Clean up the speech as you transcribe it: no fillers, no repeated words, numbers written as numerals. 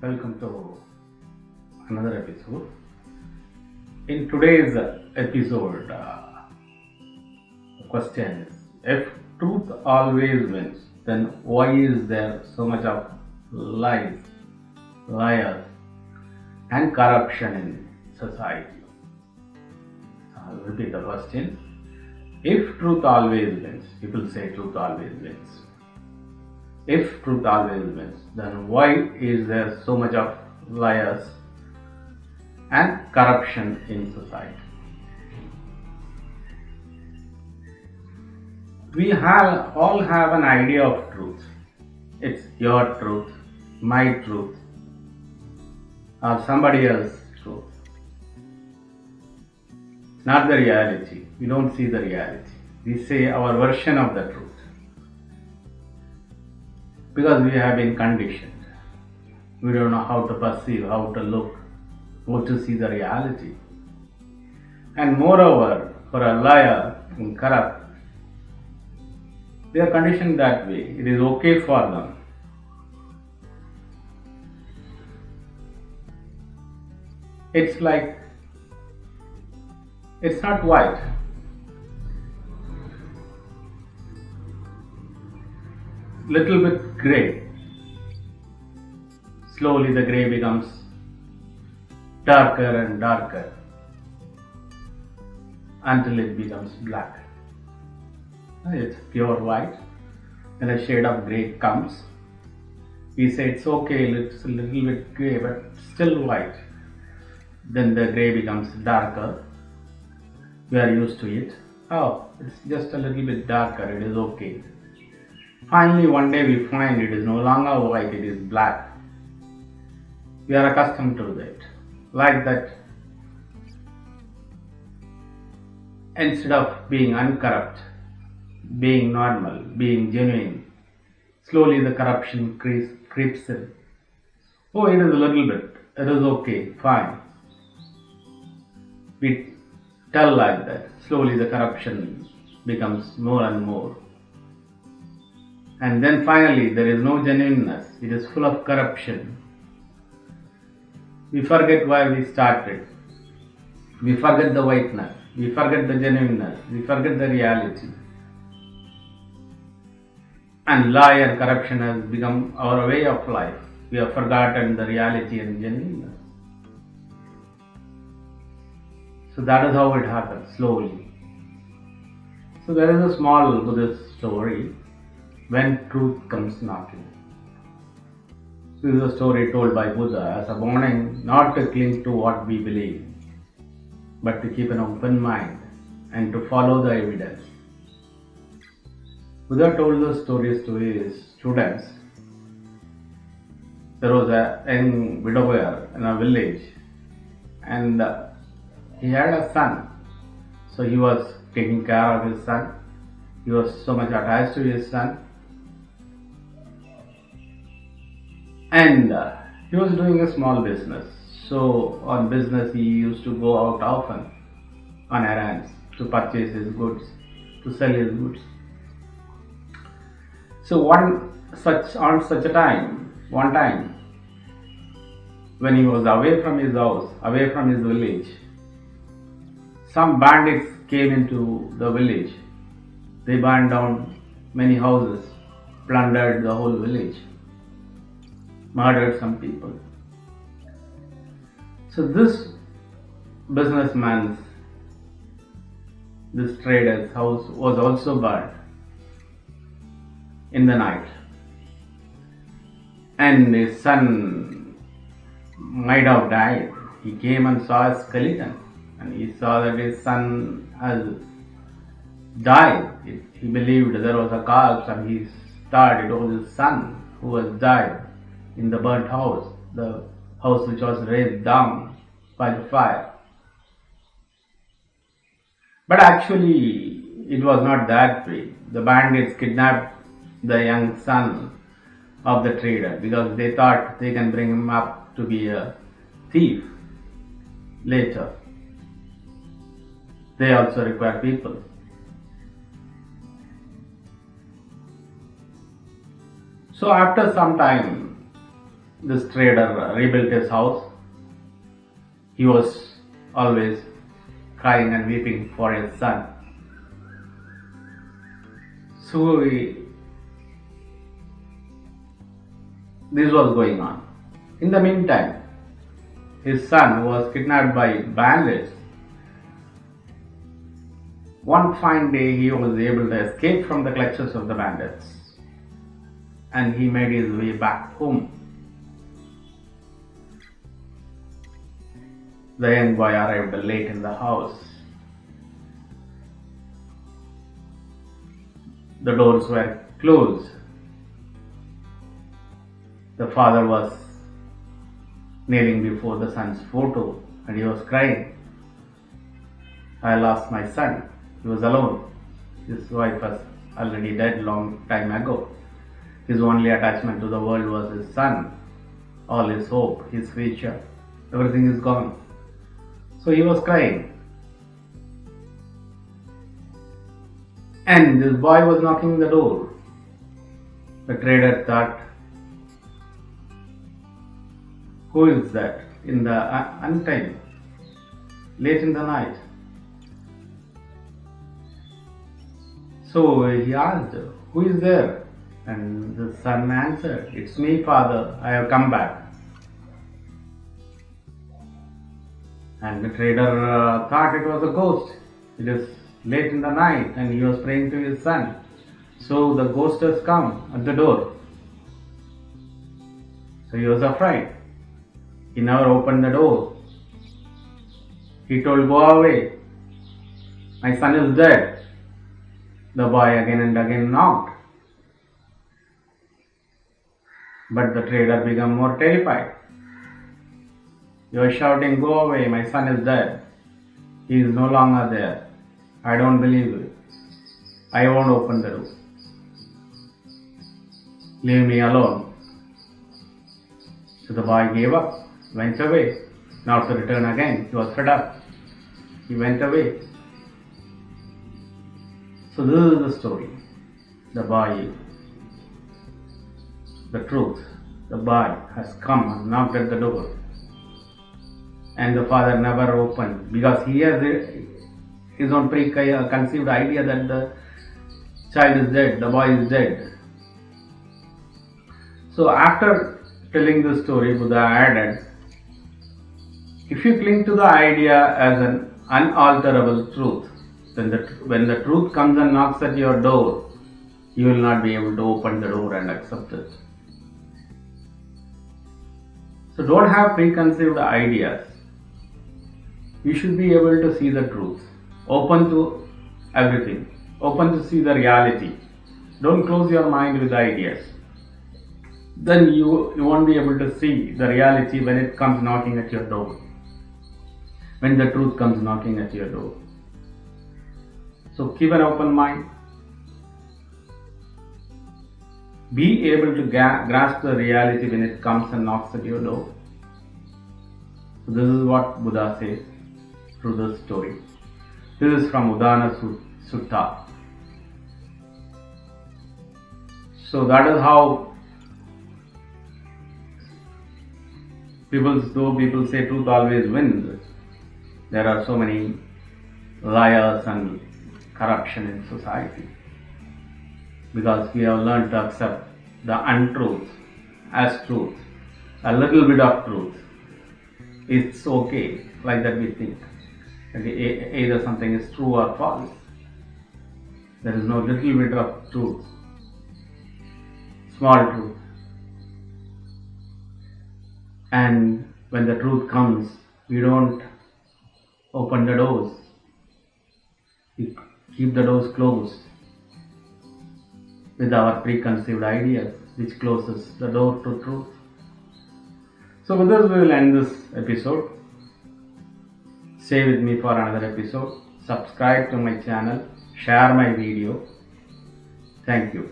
Welcome to another episode. In today's episode, the question is, if truth always wins, then why is there so much of lies, liars, and corruption in society? I'll repeat the question. If truth always wins, people say truth always wins. If truth always wins, then why is there so much of liars and corruption in society? We all have an idea of truth. It's your truth, my truth, or somebody else's truth. It's not the reality. We don't see the reality. We say our version of the truth. Because we have been conditioned. We don't know how to perceive, how to look, how to see the reality. And moreover, for a liar and corrupt, they are conditioned that way. It is okay for them. It's like, it's not white. Little bit grey. Slowly the grey becomes darker and darker until it becomes black. It's pure white. Then a shade of grey comes. We say it's okay, it's a little bit grey, but still white. Then the grey becomes darker. We are used to it. Oh, it's just a little bit darker, it is okay. Finally, one day we find it is no longer white, it is black. We are accustomed to that. Like that, instead of being uncorrupt, being normal, being genuine, slowly the corruption creeps in. Oh, it is a little bit, it is okay, fine. We tell like that. Slowly the corruption becomes more and more. And then finally, there is no genuineness. It is full of corruption. We forget why we started. We forget the whiteness. We forget the genuineness. We forget the reality. And lie and corruption has become our way of life. We have forgotten the reality and genuineness. So that is how it happens, slowly. So there is a small Buddhist story. When truth comes knocking. This is a story told by Buddha as a warning not to cling to what we believe, but to keep an open mind and to follow the evidence. Buddha told those stories to his students. There was a young widower in a village and he had a son. So he was taking care of his son. He was so much attached to his son. And he was doing a small business. So on business he used to go out often on errands to purchase his goods, to sell his goods. So one time, when he was away from his house, away from his village, some bandits came into the village. They burned down many houses, plundered the whole village, murdered some people. So this businessman's, this trader's house was also burned in the night. And his son might have died. He came and saw a skeleton and he saw that his son has died. He believed there was a corpse and he thought it was his son who has died in the burnt house, the house which was razed down by the fire. But actually, it was not that way. The bandits kidnapped the young son of the trader because they thought they can bring him up to be a thief later. They also require people. So after some time, this trader rebuilt his house. He was always crying and weeping for his son. So this was going on. In the meantime, his son was kidnapped by bandits. One fine day he was able to escape from the clutches of the bandits, and he made his way back home. The young boy arrived late in the house. The doors were closed. The father was kneeling before the son's photo and he was crying. I lost my son. He was alone. His wife was already dead long time ago. His only attachment to the world was his son. All his hope, his future, everything is gone. So he was crying. And this boy was knocking the door. The trader thought, who is that in the untime, late in the night? So he asked, who is there? And the son answered, it's me, father, I have come back. And the trader thought it was a ghost. It is late in the night and he was praying to his son. So the ghost has come at the door. So he was afraid. He never opened the door. He told, go away. My son is dead. The boy again and again knocked. But the trader became more terrified. You are shouting, go away, my son is dead. He is no longer there. I don't believe it. I won't open the door. Leave me alone. So the boy gave up, went away, not to return again. He was fed up. He went away. So this is the story. The boy, the truth. The boy has come and knocked at the door. And the father never opened because he has his own preconceived idea that the child is dead, the boy is dead. So after telling the story, Buddha added, if you cling to the idea as an unalterable truth, then when the truth comes and knocks at your door, you will not be able to open the door and accept it. So don't have preconceived ideas. You should be able to see the truth. Open to everything. Open to see the reality. Don't close your mind with ideas. Then you won't be able to see the reality when it comes knocking at your door. When the truth comes knocking at your door. So keep an open mind. Be able to grasp the reality when it comes and knocks at your door. So this is what Buddha says through this story. This is from Udana Sutta. So that is how though people say truth always wins, there are so many liars and corruption in society. Because we have learned to accept the untruth as truth. A little bit of truth. It's okay, like that we think. Either something is true or false. There is no little bit of truth. Small truth. And when the truth comes, we don't open the doors. We keep the doors closed with our preconceived ideas, which closes the door to truth. So with this we will end this episode. Stay with me for another episode. Subscribe to my channel. Share my video. Thank you.